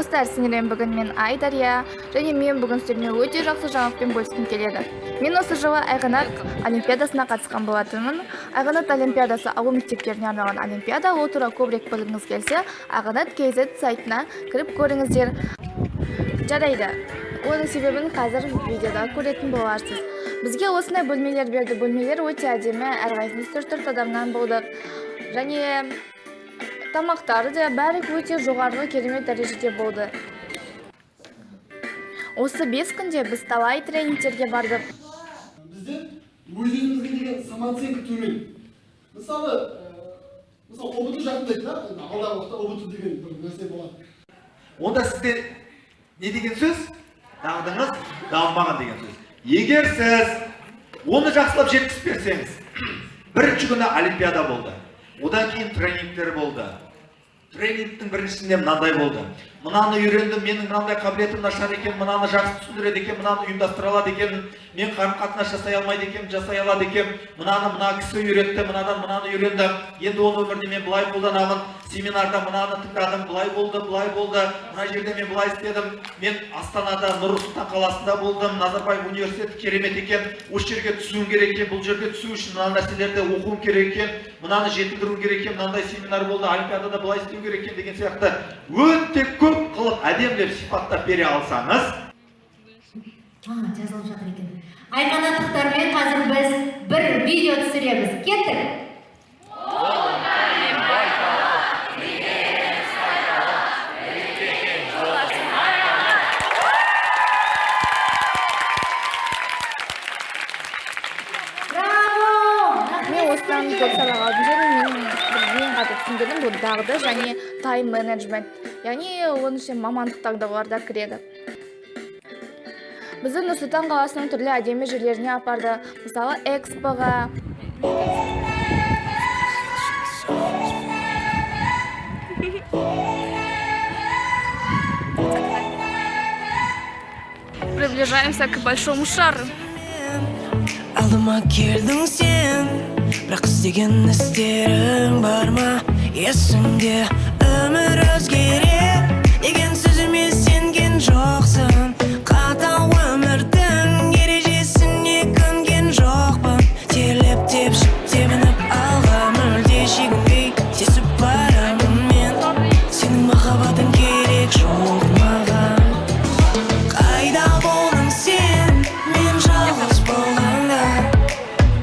Достар, сіздермен бүгін мен Айдария, және мен бүгін сіздермен өте жақсы жаңалықпен бөліскім келеді. Мен осы жылы Айғанат олимпиадасына қатысқан болатынмын. Айғанат олимпиадасы ауыл мектептеріне арналған олимпиада, ол туралы көбірек білгіңіз келсе, Айғанат KZ сайтына кіріп көріңіздер. Жарайды. Оның себебін қазір видеода көретін боларсыз. Бізге осындай бөлмелер берді. Бөлмелер өте әдемі, әрқайсымыз төрт адамнан болдық. Және тамақтары да бәрі өте жоғарғы керемет дәрежеде болды. Осы 5 күнде біз талай тренингтерге бардық. Бізде өзімізге деген самооценка төмен. Мысалы ұбт жақындайды да, алдағы уақытта ұбт деген бір нәрсе болады. Онда сізде не деген сөз? Дағдыңыз дамымаған деген сөз. Егер сіз оны жақсылап жеткізіп берсеңіз, бірінші күні олимпиада болды. Одан кейін тренингтер болды. Тренингтің біріншісінде мынандай болды. Мынаны үйрендім, менің мынандай қабілетім нашар екен, мынаны жақсы түсіндіреді екен, мынаны ұйымдастыра алады екен, мен қарым-қатынас жасай алмайды екен, жасай алады екен, мына кісі үйретті, мынаны үйрендім. Енді оны өмірде мен былай қолданамын. Семинарда мынаны тыңдадым, былай болды, мына жерде мен былай істедім. Мен Астанада, Нұр-Сұлтан қаласында болдым, Назарбаев университеті керемет екен, осы жерге түсуім керек екен, бұл жерге түсу үшін мына нәрселерді оқуым керек екен, мынаны жетілдіруім керек екен, мынандай семинар болды, олимпиадада былай істеу керек екен деген сияқты өте көп қылып әдемілеп сипаттап бере алсаңыз. Жазылып жатыр екен. Айғанаттықтармен қазір біз бір видео түсіреміз. Кеттік! Осыдан көп сабақ алдым және мен қатты түсінгенім бұл дағды және тайм менеджмент, яғни оның ішінде мамандық таңдаулар да кіреді. Бізді Нұр-Сұлтан қаласының түрлі әдемі жерлеріне апарды, мысалы экспоға. Приближаемся к большому шару. Алдыма келдің сен, бірақ іздеген істерің бар ма? Есіңде өмір өзгерер деген сөзіме сенген жоқсың. Қатал өмірдің ережесіне көнген жоқпын. Терлеп тепшіп тебініп алға мүлде шегінбей тесіп барамын мен. Сенің махаббатың керек жоқ маған. Қайда болдың сен, мен жалғыз болғанда.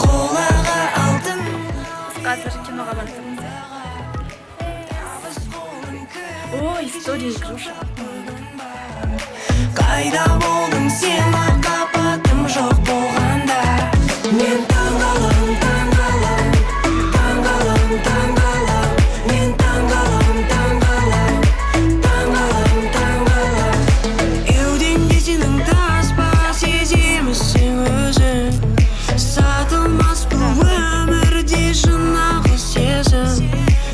Қолаға алтын Қазір киноға бардым. О, история игрушек. Қайда болдың сен, махаббатым жоқ болғанда. Мен таңғалам, таңғалам, таңғалам, таңғалам. Мен таңғалам, таңғалам, таңғалам, таңғалам. Еудемде сенің таспа сеземісің өзің. Сатылмас бұл өмірде шынағы сезім.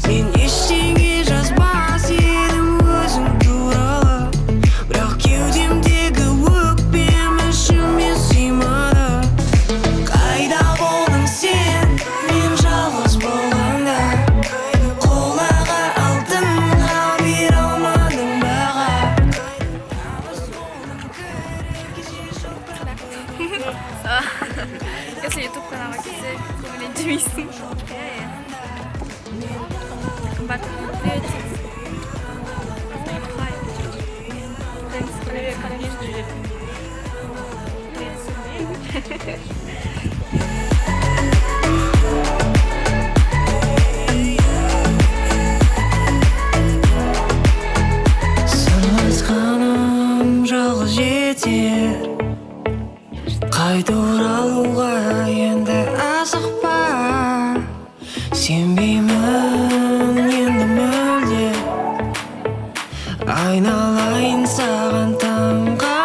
Мен ештеңе жазбас едім өзің туралы. Бірақ кеудемдегі өкпем ішіме сыймады. Қайда болдың сен, мен жалғыз болғанда. Қолаға алтынға бере алмадың баға. Если YouTube каналға келсе, көңілін жемейсің. Қымбат. Привет. Привет, конечно. Сырласқаным жалғыз жетер. Қайта оралуға енді асықпа. Сенбеймін енді мүлде. Айналайын саған таңға.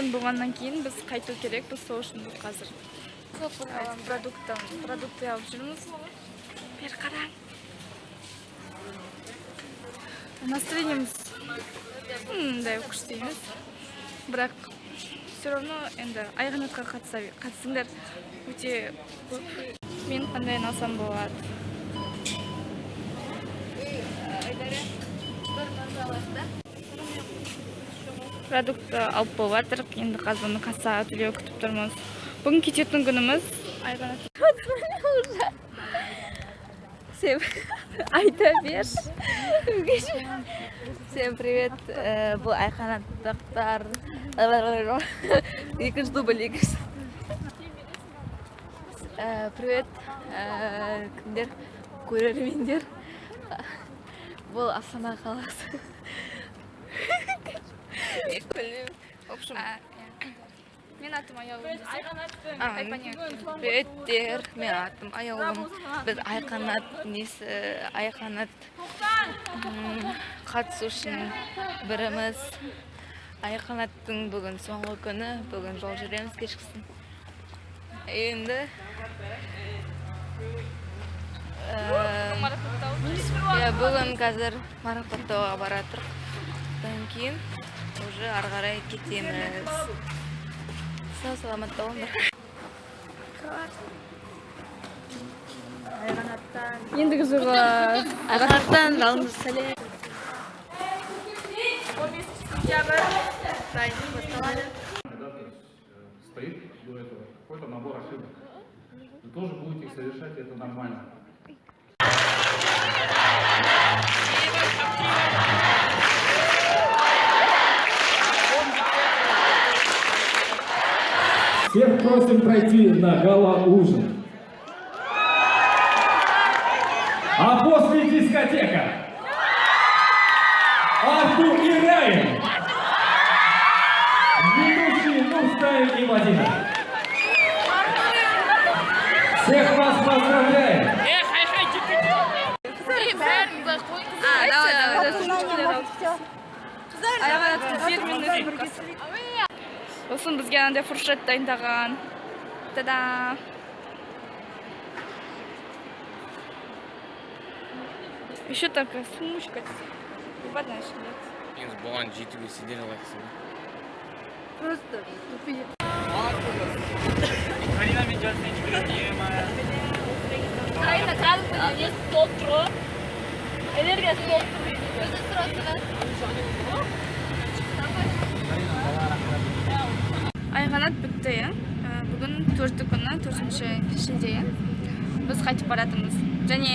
күн болғаннан кейін біз қайту керек, біз сол үшін қазір продукты алып жүрміз. Бер қараң. Настроениеміз мындай күшті емес, бірақ все равно енді айғанатқа қатысыңдар, өте көп. Мен қандайын алсам болады? Продукт алып болып жатырық, енді қазір оны кассаға төлеу күтіп тұрмыз. Бүгін кететін күніміз. Айта бер. Всем привет, бұл айқанаттықтар. Екінші дубль, екінші. Привет, кімдер, көрермендер. Бұл Астана қаласы. В общем, мен атым Аяулым. Приветтер, мен атым Аяулым. Біз айқанат несі, айқанат қатысушының біріміз. Айқанаттың бүгін соңғы күні, бүгін жол жүреміз кешкісін. Енді бүгін қазір марапаттауға баратырық. Одан кейін уже ары қарай кетеміз. Сау саламат болыңдар. Ендігі жылы Айқанаттан жалынды сәлем. 15 сентябрь дайындық басталады. Стоит до этого какой-то набор ошибок. Вы тоже будете их совершать, и это нормально. Всех просим пройти на гала-ужин. А после дискотека. Артур и Райан. Ведущие Нурстайл и Владимир. Всех вас поздравляем! Сосын бізге андай фуршет дайындаған. Та-да! Еще такая сумочка. Ебать, Енді бұған жетуге сендер алайықсың. Просто тупее. Айна кәдімгі несі толып тұр ғой. Энергиясы толып тұр. Өзі сұрасыға. Айғанат бітті, бүгін 4 күні, 4-ші шілде. Біз қайтып баратырмыз. Және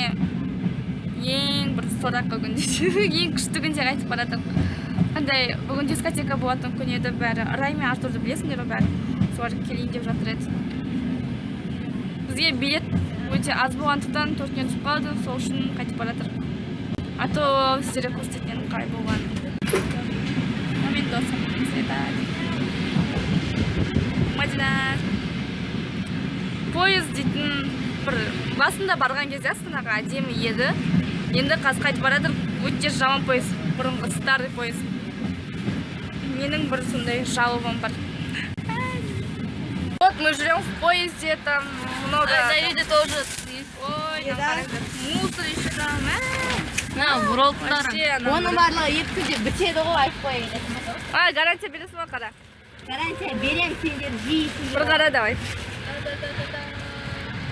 ең бір сорақы күнде, ең күшті күнде қайтып баратырмыз. Қандай бүгін дискотека болатын күн еді бәрі. Рай мен Артурды білесіңдер ғой бәрі. Солар келейін деп жатыр еді. Бізге билет өте аз болғандықтан 4-тен түсіп қалды, сол үшін қайтып баратыр. А то сіздерге көрсететін қалай болған. Мен досым, Мадина. Поезд дейтін бір басында барған кезде Астанаға әдемі еді. Енді қазір қайтып баратыр, өте жаман поезд, бұрынғы старый поезд. Менің бір сондай жалобам бар. Вот мы живем в поезде, там много... Люди тоже. Ой, там қараңдар. Мусор еще там. На, бұралтындар. Оның барлығы 2 күнде бітеді ғой, айтып қойын. Ай, гарантия бересің ба, қара? Гарантия берем, сендер жейсіңдер. Бір қара давай.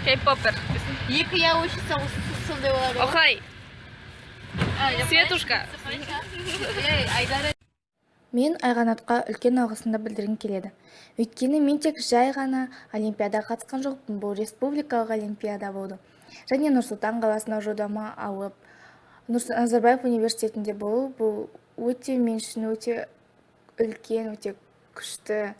Кей-поппер. 2 яучится сондай болады. Охай. Светушка. Мен Айғанатқа үлкен алғысымды білдіргім келеді. Өйткені мен тек жай ғана олимпиадаға қатысқан жоқпын, бұл республикалық олимпиада болды. Және Нұр-Сұлтан қаласына жолдама алып, Назарбаев университетінде болу, бұл өте мен үшін өте үлкен, өте күшті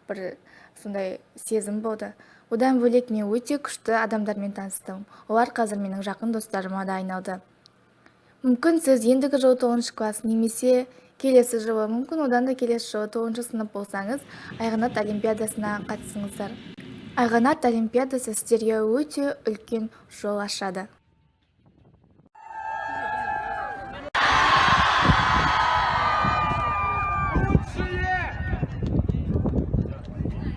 бір сондай сезім болды. Одан бөлек мен өте күшті адамдармен таныстым. Олар қазір менің жақын достарыма да айналды. Мүмкін сіз ендігі жылы 9-шы класс немесе келесі жылы, мүмкін одан да келесі жылы 9-шы сынып болсаңыз, Айғанат олимпиадасына қатысыңыздар. Айғанат олимпиадасы сіздерге өте үлкен жол ашады.